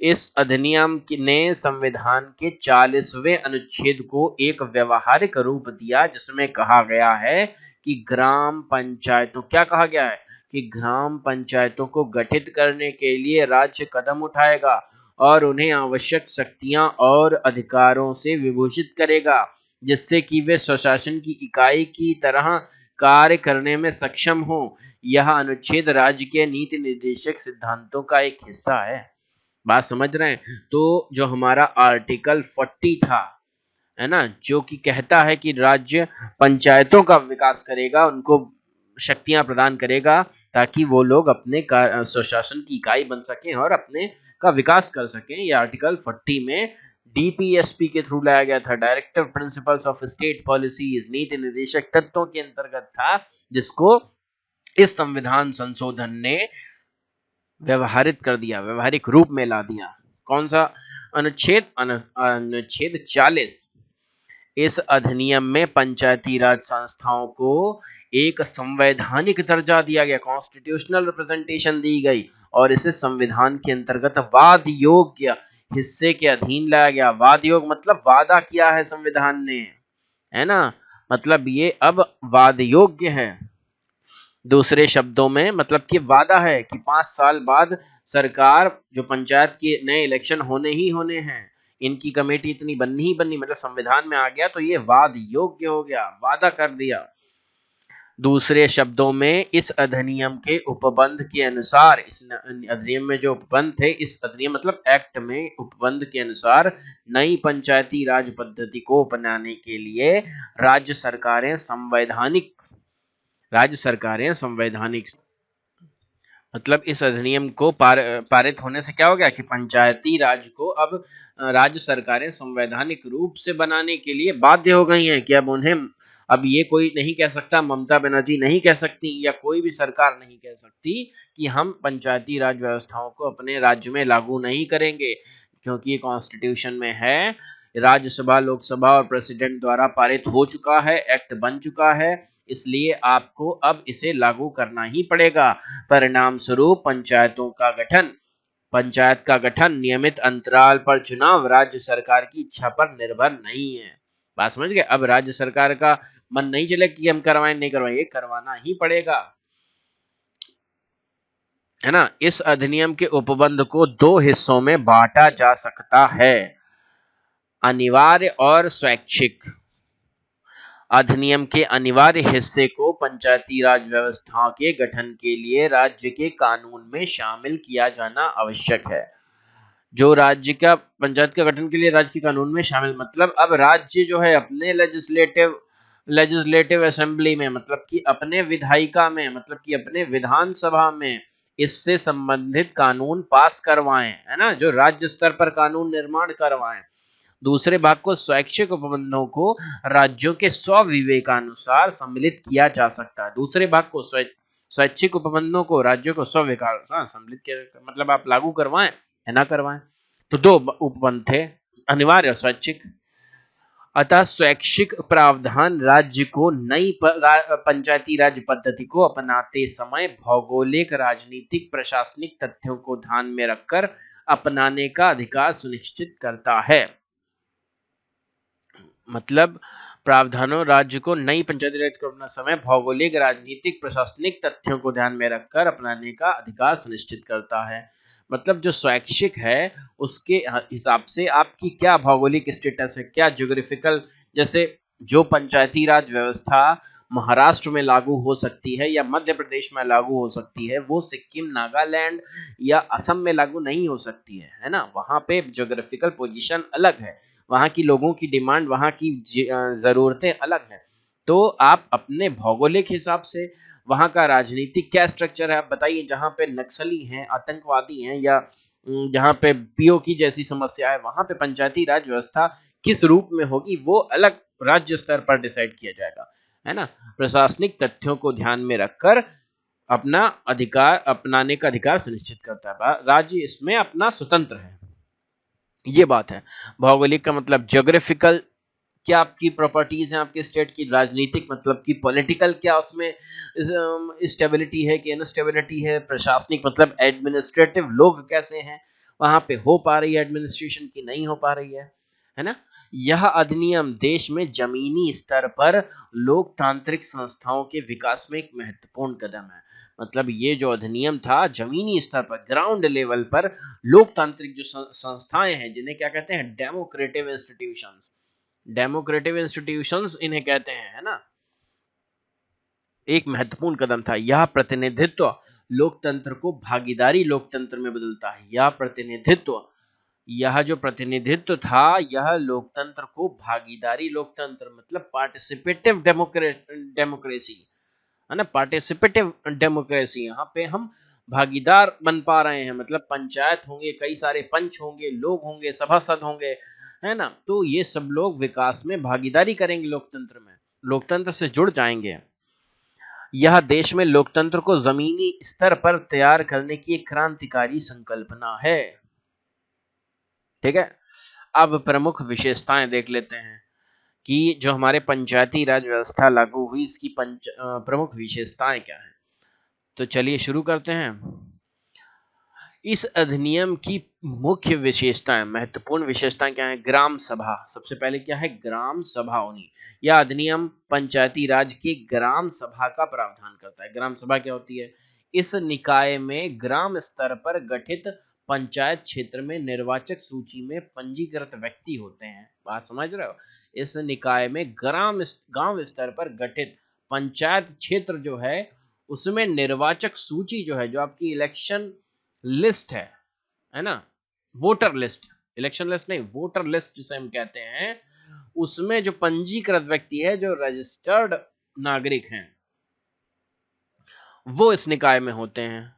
इस अधिनियम ने संविधान के 40वें अनुच्छेद को एक व्यवहारिक रूप दिया, जिसमें कहा गया है कि ग्राम पंचायतों, क्या कहा गया है कि ग्राम पंचायतों को गठित करने के लिए राज्य कदम उठाएगा और उन्हें आवश्यक शक्तियां और अधिकारों से विभूषित करेगा, जिससे कि वे स्वशासन की इकाई की तरह कार्य करने में सक्षम हो। यह अनुच्छेद राज्य के नीति निर्देशक सिद्धांतों का एक हिस्सा है। बात समझ रहे हैं? तो जो हमारा आर्टिकल 40 था, है ना, जो कि कहता है कि राज्य पंचायतों का विकास करेगा, उनको शक्तियां प्रदान करेगा ताकि वो लोग अपने स्वशासन की इकाई बन सकें और अपने का विकास कर सकें। ये आर्टिकल 40 में डीपीएसपी के थ्रू लाया गया था, directive principles of state policies, नीति निर्देशक तत्वों के अंतर्गत था, जिसको इस संविधान संशोधन ने व्यवहारित कर दिया, व्यवहारिक रूप में ला दिया। कौन सा अनुच्छेद? अनुच्छेद 40। इस अधिनियम में पंचायती राज संस्थाओं को एक संवैधानिक दर्जा दिया गया, कॉन्स्टिट्यूशनल रिप्रेजेंटेशन दी गई, और इसे संविधान के अंतर्गत वाद योग्य हिस्से के अधीन लाया गया। वाद योग मतलब वादा किया है संविधान ने, है ना, मतलब ये अब वाद योग्य है। दूसरे शब्दों में मतलब कि वादा है कि 5 साल बाद सरकार, जो पंचायत के नए इलेक्शन होने ही होने हैं, इनकी कमेटी इतनी बननी ही बननी, मतलब संविधान में आ गया तो ये वाद योग्य हो गया, वादा कर दिया। दूसरे शब्दों में इस अधिनियम के उपबंध के अनुसार, इस अधिनियम में जो उपबंध थे, इस अधिनियम मतलब एक्ट में उपबंध के अनुसार नई पंचायती राज पद्धति को अपनाने के लिए राज्य सरकारें संवैधानिक मतलब इस अधिनियम को पारित होने से क्या हो गया कि पंचायती राज को अब राज्य सरकारें संवैधानिक रूप से बनाने के लिए बाध्य हो गई हैं कि अब उन्हें, अब ये कोई नहीं कह सकता, ममता बनर्जी नहीं कह सकती या कोई भी सरकार नहीं कह सकती कि हम पंचायती राज व्यवस्थाओं को अपने राज्य में लागू नहीं करेंगे, क्योंकि ये कॉन्स्टिट्यूशन में है, राज्यसभा, लोकसभा और प्रेसिडेंट द्वारा पारित हो चुका है, एक्ट बन चुका है, इसलिए आपको अब इसे लागू करना ही पड़ेगा। परिणाम स्वरूप पंचायत का गठन नियमित अंतराल पर चुनाव राज्य सरकार की इच्छा पर निर्भर नहीं है। बात समझ गए? अब राज्य सरकार का मन नहीं चले कि हम करवाएं नहीं करवाएं, ये करवाना ही पड़ेगा, है ना। इस अधिनियम के उपबंध को 2 हिस्सों में बांटा जा सकता है, अनिवार्य और स्वैच्छिक। अधिनियम के अनिवार्य हिस्से को पंचायती राज व्यवस्था के गठन के लिए राज्य के कानून में शामिल किया जाना आवश्यक है। जो राज्य का पंचायत का गठन के लिए राज्य के कानून में शामिल, मतलब अब राज्य जो है अपने लेजिस्लेटिव असेंबली में, मतलब कि अपने विधायिका में, मतलब कि अपने विधानसभा में इससे संबंधित कानून पास करवाएं, है ना, जो राज्य स्तर पर कानून निर्माण करवाएं। दूसरे भाग को स्वैच्छिक उपबंधों को राज्यों के स्वविवेकानुसार सम्मिलित किया जा सकता है। दूसरे भाग को स्वैच्छिक उपबंधों को राज्यों को स्वविवेकानुसार सम्मिलित किया, मतलब आप लागू करवाएं या ना करवाएं। तो 2 उपबंध थे, अनिवार्य और स्वैच्छिक। अतः स्वैच्छिक प्रावधान राज्य को नई पंचायती राज पद्धति को अपनाते समय भौगोलिक, राजनीतिक, प्रशासनिक तथ्यों को ध्यान में रखकर अपनाने का अधिकार सुनिश्चित करता है। मतलब प्रावधानों राज्य को नई पंचायती राज को अपना समय भौगोलिक, राजनीतिक, प्रशासनिक तथ्यों को ध्यान में रखकर अपनाने का अधिकार सुनिश्चित करता है। मतलब जो स्वैच्छिक है उसके हिसाब से आपकी क्या भौगोलिक स्टेटस है, क्या ज्योग्राफिकल, जैसे जो पंचायती राज व्यवस्था महाराष्ट्र में लागू हो सकती है या मध्य प्रदेश में लागू हो सकती है, वो सिक्किम, नागालैंड या असम में लागू नहीं हो सकती है ना। वहां पे ज्योग्राफिकल पोजीशन अलग है, वहां की लोगों की डिमांड, वहां की जरूरतें अलग हैं। तो आप अपने भौगोलिक हिसाब से वहां का राजनीतिक क्या स्ट्रक्चर है आप बताइए। जहां पे नक्सली हैं, आतंकवादी हैं, या जहां पे पीओके जैसी समस्या है, वहां पे पंचायती राज व्यवस्था किस रूप में होगी वो अलग राज्य स्तर पर डिसाइड किया जाएगा, है ना। प्रशासनिक तथ्यों को ध्यान में रखकर अपना अधिकार अपनाने का अधिकार सुनिश्चित करता है। राज्य इसमें अपना स्वतंत्र है, ये बात है। भौगोलिक का मतलब ज्योग्राफिकल, क्या आपकी प्रॉपर्टीज हैं आपके स्टेट की। राजनीतिक मतलब की पॉलिटिकल, क्या उसमें स्टेबिलिटी है कि इनस्टेबिलिटी है। प्रशासनिक मतलब एडमिनिस्ट्रेटिव, लोग कैसे हैं, वहां पे हो पा रही है एडमिनिस्ट्रेशन की नहीं हो पा रही है ना। यह अधिनियम देश में जमीनी स्तर पर लोकतांत्रिक संस्थाओं के विकास में एक महत्वपूर्ण कदम है। मतलब ये जो अधिनियम था जमीनी स्तर पर, ग्राउंड लेवल पर लोकतांत्रिक जो संस्थाएं हैं, जिन्हें क्या कहते हैं, डेमोक्रेटिव इंस्टीट्यूशंस, डेमोक्रेटिव इंस्टीट्यूशंस इन्हें कहते हैं, है ना। एक महत्वपूर्ण कदम था। यह प्रतिनिधित्व लोकतंत्र को भागीदारी लोकतंत्र में बदलता है। यह जो प्रतिनिधित्व था, यह लोकतंत्र को भागीदारी लोकतंत्र, मतलब पार्टिसिपेटिव डेमोक्रेसी, है ना। पार्टिसिपेटिव डेमोक्रेसी, यहाँ पे हम भागीदार बन पा रहे हैं। मतलब पंचायत होंगे, कई सारे पंच होंगे, लोग होंगे, सभासद होंगे, है ना। तो ये सब लोग विकास में भागीदारी करेंगे, लोकतंत्र में, लोकतंत्र से जुड़ जाएंगे। यह देश में लोकतंत्र को जमीनी स्तर पर तैयार करने की एक क्रांतिकारी संकल्पना है। ठीक है, अब प्रमुख विशेषताएं देख लेते हैं कि जो हमारे पंचायती राज व्यवस्था लागू हुई, इसकी प्रमुख विशेषताएं क्या है। तो चलिए शुरू करते हैं। इस अधिनियम की मुख्य विशेषताएं, महत्वपूर्ण विशेषताएं क्या है। ग्राम सभा, सबसे पहले क्या है, ग्राम सभा होनी। यह अधिनियम पंचायती राज की ग्राम सभा का प्रावधान करता है। ग्राम सभा क्या होती है, इस निकाय में ग्राम स्तर पर गठित पंचायत क्षेत्र में निर्वाचक सूची में पंजीकृत व्यक्ति होते हैं। बात समझ रहे हो। इस निकाय में गांव स्तर पर गठित पंचायत क्षेत्र जो है, उसमें निर्वाचक सूची जो है, जो आपकी इलेक्शन लिस्ट है ना, वोटर लिस्ट, इलेक्शन लिस्ट नहीं, वोटर लिस्ट जिसे हम कहते हैं, उसमें जो पंजीकृत व्यक्ति है, जो रजिस्टर्ड नागरिक हैं, वो इस निकाय में होते हैं।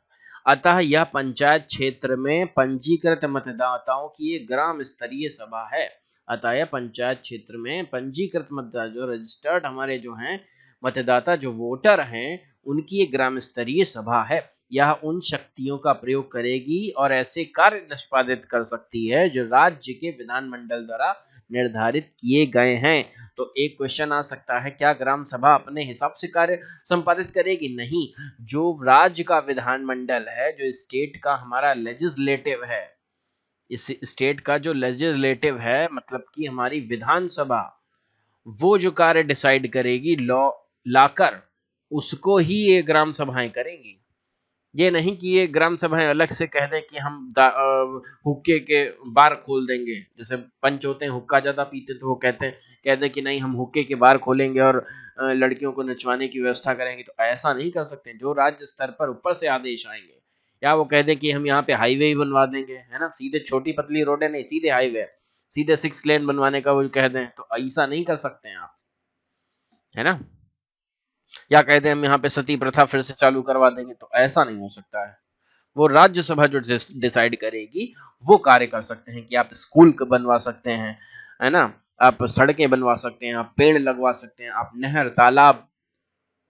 अतः यह पंचायत क्षेत्र में पंजीकृत मतदाताओं की एक ग्राम स्तरीय सभा है। अतः यह पंचायत क्षेत्र में पंजीकृत मतदाता, जो रजिस्टर्ड हमारे जो हैं मतदाता, जो वोटर हैं, उनकी एक ग्राम स्तरीय सभा है। यह उन शक्तियों का प्रयोग करेगी और ऐसे कार्य निष्पादित कर सकती है जो राज्य के विधानमंडल द्वारा निर्धारित किए गए हैं। तो एक क्वेश्चन आ सकता है, क्या ग्राम सभा अपने हिसाब से कार्य संपादित करेगी? नहीं, जो राज्य का विधानमंडल है, जो स्टेट का हमारा लेजिस्लेटिव है, इस स्टेट का जो लेजिस्लेटिव है, मतलब कि हमारी विधानसभा, वो जो कार्य डिसाइड करेगी लॉ लाकर, उसको ही ये ग्राम सभाएं करेंगी। ये नहीं कि ये ग्राम सभाएं अलग से कह दें कि हम हुक्के के बार खोल देंगे। जैसे पंच होते हैं, हुक्का ज्यादा पीते, तो वो कहते हैं कि नहीं, हम हुक्के के बार खोलेंगे और लड़कियों को नचवाने की व्यवस्था करेंगे। तो ऐसा नहीं कर सकते। जो राज्य स्तर पर ऊपर से आदेश आएंगे, या वो कह दें कि हम यहाँ पे हाईवे ही बनवा देंगे, है ना, सीधे छोटी पतली रोड है नहीं, सीधे हाईवे, सीधे 6 लेन बनवाने का वो कह दें, तो ऐसा नहीं कर सकते हैं आप, है ना। या कहते हैं हम यहाँ पे सती प्रथा फिर से चालू करवा देंगे, तो ऐसा नहीं हो सकता है। वो राज्यसभा जो डिसाइड करेगी वो कार्य कर सकते हैं कि आप स्कूल बनवा सकते हैं, है ना, आप सड़कें बनवा सकते हैं, आप पेड़ लगवा सकते हैं, आप नहर, तालाब,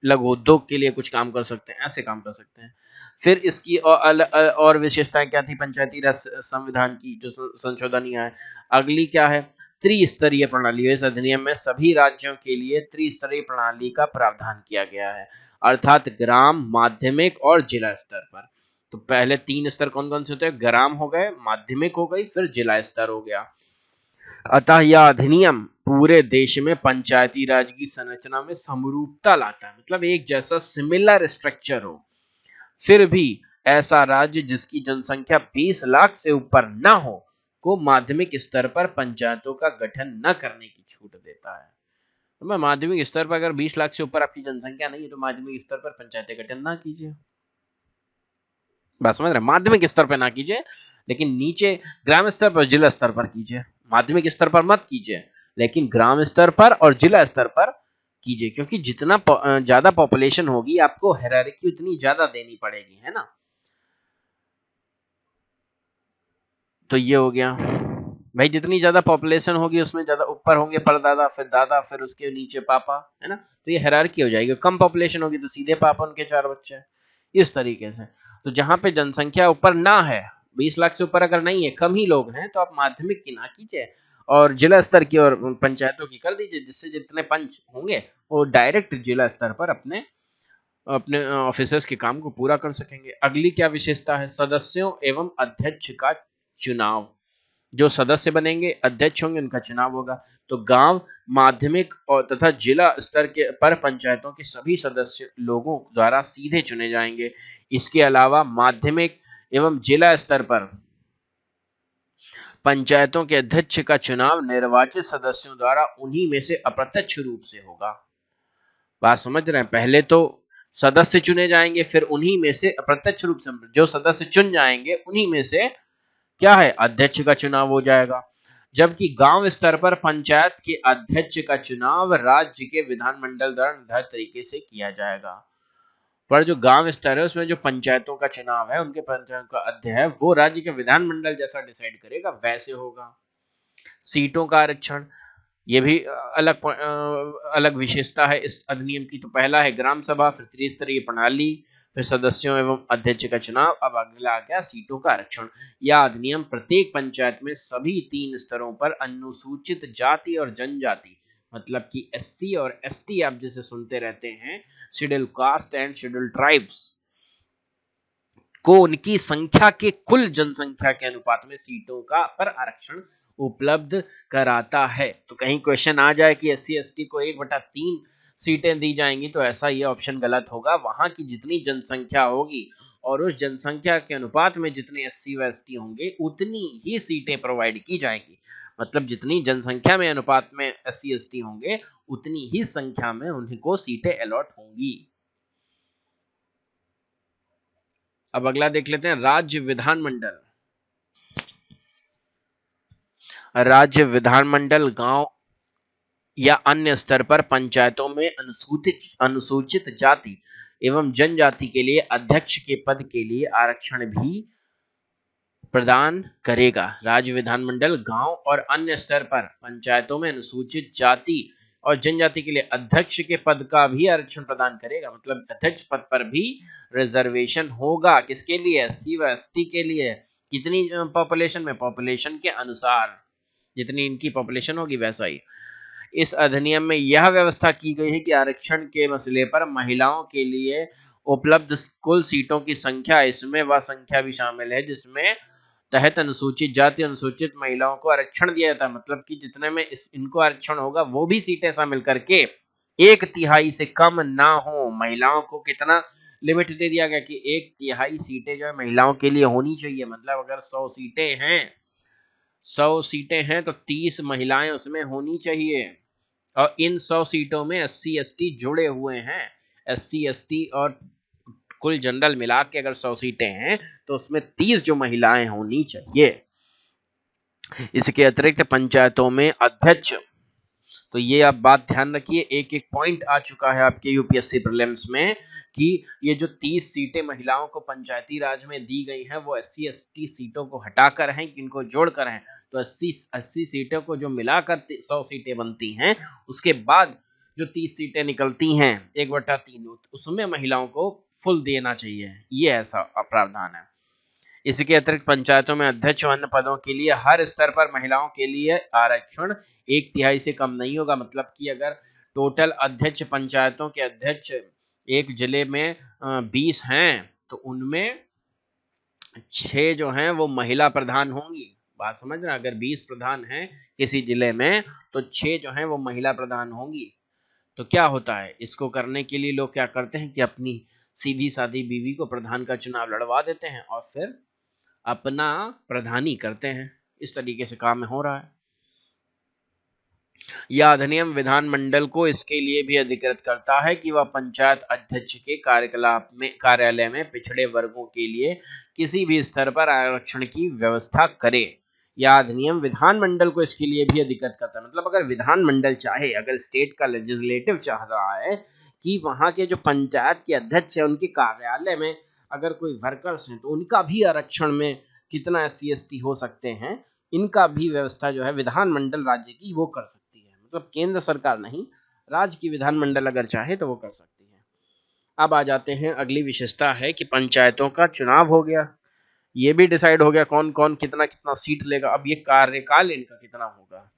लघु उद्योग के लिए कुछ काम कर सकते हैं, ऐसे काम कर सकते हैं। फिर इसकी और विशेषताएं क्या थी पंचायती राज संविधान की, जो संशोधन है। अगली क्या है, त्रिस्तरीय प्रणाली। इस अधिनियम में सभी राज्यों के लिए त्रिस्तरीय प्रणाली का प्रावधान किया गया है, अर्थात ग्राम, माध्यमिक और जिला स्तर पर। तो पहले 3 स्तर कौन कौन से होते हैं, ग्राम हो गए, माध्यमिक हो गई, फिर जिला स्तर हो गया। अतः यह अधिनियम पूरे देश में पंचायती राज की संरचना में समरूपता लाता है, मतलब एक जैसा सिमिलर स्ट्रक्चर हो। फिर भी ऐसा राज्य जिसकी जनसंख्या 20 लाख से ऊपर न हो को माध्यमिक स्तर पर पंचायतों का गठन न करने की छूट देता है। तो माध्यमिक स्तर पर अगर 20 लाख से ऊपर आपकी जनसंख्या नहीं है तो माध्यमिक स्तर पर पंचायतें गठन ना कीजिए। बात समझ रहे हैं? माध्यमिक स्तर पर ना कीजिए, लेकिन नीचे ग्राम स्तर पर, जिला स्तर पर कीजिए। माध्यमिक स्तर पर मत कीजिए, लेकिन ग्राम स्तर पर और जिला स्तर पर कीजिए, क्योंकि जितना ज्यादा पॉपुलेशन होगी आपको हायरार्की उतनी ज्यादा देनी पड़ेगी, है ना। तो ये हो गया भाई, जितनी ज्यादा पॉपुलेशन होगी उसमें ज्यादा ऊपर होंगे परदादा, फिर दादा, फिर उसके नीचे पापा, है ना। तो ये हायरार्की हो जाएगी। कम पॉपुलेशन होगी तो सीधे पापा, उनके 4 बच्चे, इस तरीके से। तो जहां पे जनसंख्या ऊपर ना है, 20 लाख से ऊपर अगर नहीं है, कम ही लोग हैं, तो आप माध्यमिक की ना कीजिए और जिला स्तर की और पंचायतों की कर दीजिए, जिससे जितने पंच होंगे वो डायरेक्ट जिला स्तर पर अपने अपने ऑफिसर्स के काम को पूरा कर सकेंगे। अगली क्या विशेषता है? सदस्यों एवं अध्यक्ष का चुनाव। जो सदस्य बनेंगे, अध्यक्ष होंगे, उनका चुनाव होगा। तो गांव, माध्यमिक और तथा जिला स्तर के पर पंचायतों के सभी सदस्य लोगों द्वारा सीधे चुने जाएंगे। इसके अलावा माध्यमिक एवं जिला स्तर पर पंचायतों के अध्यक्ष का चुनाव निर्वाचित सदस्यों द्वारा उन्हीं में से अप्रत्यक्ष रूप से होगा। बात समझ रहे हैं? पहले तो सदस्य चुने जाएंगे, फिर उन्हीं में से अप्रत्यक्ष रूप से जो सदस्य चुन जाएंगे उन्हीं में से क्या है, अध्यक्ष का चुनाव हो जाएगा। जबकि गांव स्तर पर पंचायत के अध्यक्ष का चुनाव राज्य के विधानमंडल द्वारा निर्धारित तरीके से किया जाएगा। पर जो गांव स्तर है उसमें जो पंचायतों का चुनाव है, उनके पंचायत का अध्यक्ष है वो राज्य के विधानमंडल जैसा डिसाइड करेगा, वैसे होगा। सीटों का आरक्षण, ये भी अलग विशेषता है इस अधिनियम की। तो पहला है ग्राम सभा, फिर त्रिस्तरीय प्रणाली, फिर सदस्यों एवं अध्यक्ष का चुनाव। अब अगला आ गया सीटों का आरक्षण। यह अधिनियम प्रत्येक पंचायत में सभी 3 स्तरों पर अनुसूचित जाति और जनजाति, मतलब कि एससी और एसटी आप जिसे सुनते रहते हैं, schedule caste and schedule tribes, को उनकी संख्या के कुल जनसंख्या के अनुपात में सीटों का पर आरक्षण उपलब्ध कराता है। तो कहीं क्वेश्चन आ जाए कि एससी एसटी को 1/3 सीटें दी जाएंगी, तो ऐसा ये ऑप्शन गलत होगा। वहां की जितनी जनसंख्या होगी और उस जनसंख्या के अनुपात में जितने एससी व एसटी होंगे उतनी ही सीटें प्रोवाइड की जाएंगी। मतलब जितनी जनसंख्या में अनुपात में एससी एसटी होंगे उतनी ही संख्या में उनको सीटें अलॉट होंगी। अब अगला देख लेते हैं राज्य विधानमंडल। राज्य विधानमंडल गांव या अन्य स्तर पर पंचायतों में अनुसूचित जाति एवं जनजाति के लिए अध्यक्ष के पद के लिए आरक्षण भी प्रदान करेगा। राज्य विधानमंडल गांव और अन्य स्तर पर पंचायतों में अनुसूचित जाति और जनजाति के लिए अध्यक्ष के पद का भी आरक्षण प्रदान करेगा। मतलब अध्यक्ष पद पर भी रिजर्वेशन होगा। किसके लिए? एससी व एसटी के लिए। कितनी पॉपुलेशन में? पॉपुलेशन के अनुसार, जितनी इनकी पॉपुलेशन होगी वैसा ही। इस अधिनियम में यह व्यवस्था की गई है कि आरक्षण के मसले पर महिलाओं के लिए उपलब्ध कुल सीटों की संख्या, इसमें वह संख्या भी शामिल है जिसमें तहत अनुसूचित जाति अनुसूचित महिलाओं को आरक्षण दिया जाता है। मतलब कि जितने में इनको आरक्षण होगा वो भी सीटें शामिल करके 1/3 से कम ना हो। महिलाओं को कितना लिमिट दे दिया गया कि 1/3 सीटें जो है महिलाओं के लिए होनी चाहिए। मतलब अगर 100 सीटें हैं तो 30 महिलाएं उसमें होनी चाहिए। और इन 100 सीटों में एससी एसटी जुड़े हुए हैं। एससी एसटी और कुल जनरल मिला के अगर 100 सीटें हैं तो उसमें 30 जो महिलाएं होनी चाहिए। इसके अतिरिक्त पंचायतों में अध्यक्ष, तो ये आप बात ध्यान रखिए, एक एक पॉइंट आ चुका है आपके यूपीएससी प्रीलिम्स में कि ये जो 30 सीटें महिलाओं को पंचायती राज में दी गई हैं वो एससी एसटी सीटों को हटाकर हैं, किनको जोड़कर हैं। तो 80 सीटों को जो मिलाकर 100 सीटें बनती हैं, उसके बाद जो 30 सीटें निकलती हैं 1/3, उसमें महिलाओं को फुल देना चाहिए। ये ऐसा प्रावधान है। इसके अतिरिक्त पंचायतों में अध्यक्ष और अन्य पदों के लिए हर स्तर पर महिलाओं के लिए आरक्षण 1/3 से कम नहीं होगा। मतलब कि अगर टोटल अध्यक्ष, पंचायतों के अध्यक्ष एक जिले में 20 हैं तो उनमें 6 जो हैं वो महिला प्रधान होंगी। बात समझ रहे हैं? अगर 20 प्रधान हैं किसी जिले में तो 6 जो हैं वो महिला प्रधान होंगी। तो क्या होता है, इसको करने के लिए लोग क्या करते हैं कि अपनी सीधी सादी बीवी को प्रधान का चुनाव लड़वा देते हैं और फिर अपना प्रधानी करते हैं। इस तरीके से काम हो रहा है। यह अधिनियम विधानमंडल को इसके लिए भी अधिकृत करता है कि वह पंचायत अध्यक्ष के कार्यालय में पिछड़े वर्गों के लिए किसी भी स्तर पर आरक्षण की व्यवस्था करे। यह अधिनियम विधानमंडल को इसके लिए भी अधिकृत करता है। मतलब अगर विधानमंडल चाहे, अगर स्टेट का लेजिस्लेटिव चाह रहा है कि वहां के जो पंचायत के अध्यक्ष है उनके कार्यालय में अगर कोई वर्कर्स हैं तो उनका भी आरक्षण में कितना SC ST हो सकते हैं, इनका भी व्यवस्था जो है विधानमंडल राज्य की वो कर सकती है। मतलब केंद्र सरकार नहीं, राज्य की विधानमंडल अगर चाहे तो वो कर सकती है। अब आ जाते हैं, अगली विशेषता है कि पंचायतों का चुनाव हो गया, ये भी डिसाइड हो गया कौन कौन कितना कितना सीट लेगा। अब ये कार्यकाल इनका कितना होगा,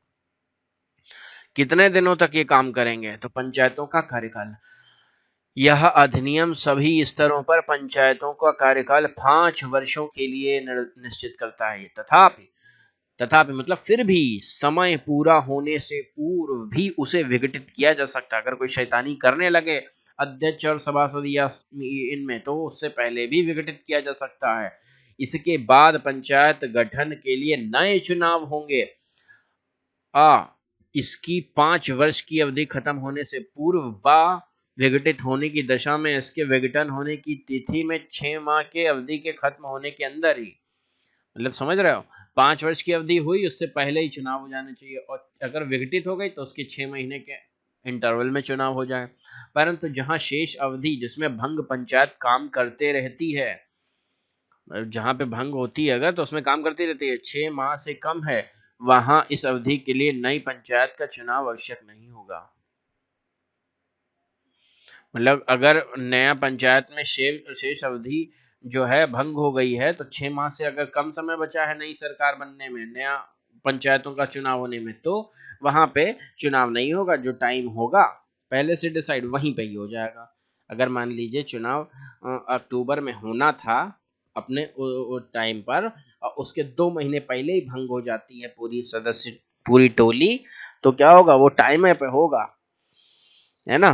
कितने दिनों तक ये काम करेंगे, तो पंचायतों का कार्यकाल। यह अधिनियम सभी स्तरों पर पंचायतों का कार्यकाल 5 वर्षों के लिए निश्चित करता है। तथापि मतलब फिर भी समय पूरा होने से पूर्व भी उसे विघटित किया जा सकता है। अगर कोई शैतानी करने लगे अध्यक्ष और सभासद या इनमें, तो उससे पहले भी विघटित किया जा सकता है। इसके बाद पंचायत गठन के लिए नए चुनाव होंगे। इसकी 5 वर्ष की अवधि खत्म होने से पूर्व विघटित होने की दशा में इसके विघटन होने की तिथि में 6 माह के अवधि के खत्म होने के अंदर ही, मतलब समझ रहे हो, 5 वर्ष की अवधि हुई उससे पहले ही चुनाव हो जाने चाहिए, और अगर विघटित हो गई तो उसके 6 महीने के इंटरवल में चुनाव हो जाए। परंतु जहां शेष अवधि जिसमें भंग पंचायत काम करते रहती है, जहां पे भंग होती है अगर, तो उसमें काम करती रहती है, 6 माह से कम है, वहां इस अवधि के लिए नई पंचायत का चुनाव आवश्यक नहीं होगा। मतलब अगर नया पंचायत में शेष अवधि जो है भंग हो गई है, तो 6 माह से अगर कम समय बचा है नई सरकार बनने में, नया पंचायतों का चुनाव होने में, तो वहां पे चुनाव नहीं होगा। जो टाइम होगा पहले से डिसाइड वहीं पे ही हो जाएगा। अगर मान लीजिए चुनाव अक्टूबर में होना था अपने टाइम पर, उसके 2 महीने पहले ही भंग हो जाती है पूरी टोली, तो क्या होगा, वो टाइम पे होगा, है ना।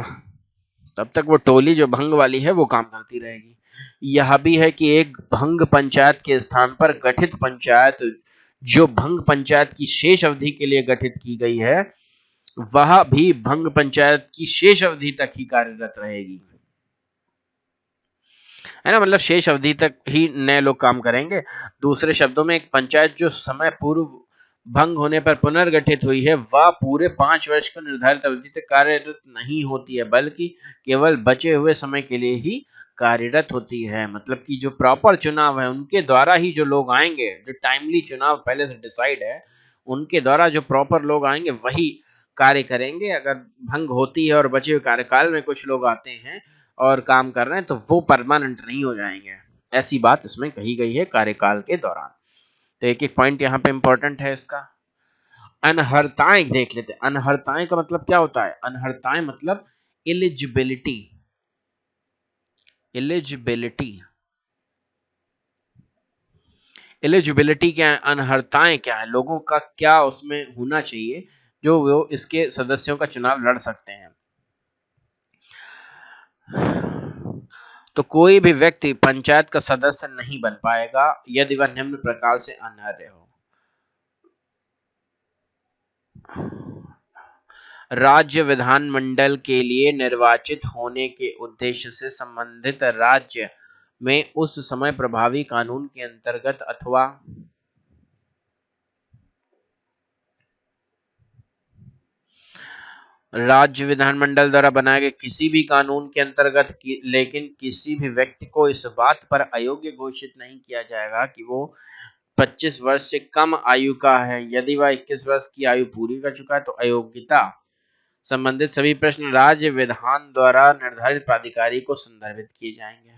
तब तक वो टोली जो भंग वाली है वो काम करती रहेगी। यह भी है कि एक भंग पंचायत के स्थान पर गठित पंचायत जो भंग पंचायत की शेष अवधि के लिए गठित की गई है, वह भी भंग पंचायत की शेष अवधि तक ही कार्यरत रहेगी, है ना। मतलब शेष अवधि तक ही नए लोग काम करेंगे। दूसरे शब्दों में एक पंचायत जो समय पूर्व भंग होने पर पुनर्गठित हुई है, वह पूरे 5 वर्ष को निर्धारित अवधि तक कार्यरत नहीं होती है, बल्कि केवल बचे हुए समय के लिए ही कार्यरत होती है। मतलब कि जो प्रॉपर चुनाव है उनके द्वारा ही जो लोग आएंगे, जो टाइमली चुनाव पहले से डिसाइड है उनके द्वारा जो प्रॉपर लोग आएंगे वही कार्य करेंगे। अगर भंग होती है और बचे हुए कार्यकाल में कुछ लोग आते हैं और काम कर रहे हैं, तो वो परमानेंट नहीं हो जाएंगे। ऐसी बात इसमें कही गई है कार्यकाल के दौरान। तो एक एक पॉइंट यहाँ पे इंपॉर्टेंट है इसका। अनहर्ताएं देख लेते हैं। अनहर्ताएं का मतलब क्या होता है? अनहर्ताएं मतलब एलिजिबिलिटी। एलिजिबिलिटी क्या है, अनहर्ताएं क्या है, लोगों का क्या उसमें होना चाहिए जो वो इसके सदस्यों का चुनाव लड़ सकते हैं। तो कोई भी व्यक्ति पंचायत का सदस्य नहीं बन पाएगा यदि वह निम्न प्रकार से अनर्ह हो। राज्य विधानमंडल के लिए निर्वाचित होने के उद्देश्य से संबंधित राज्य में उस समय प्रभावी कानून के अंतर्गत अथवा राज्य विधानमंडल द्वारा बनाए गए किसी भी कानून के अंतर्गत लेकिन किसी भी व्यक्ति को इस बात पर अयोग्य घोषित नहीं किया जाएगा कि वो 25 वर्ष से कम आयु का है। यदि वह 21 वर्ष की आयु पूरी कर चुका है तो अयोग्यता संबंधित सभी प्रश्न राज्य विधान द्वारा निर्धारित प्राधिकारी को संदर्भित किए जाएंगे।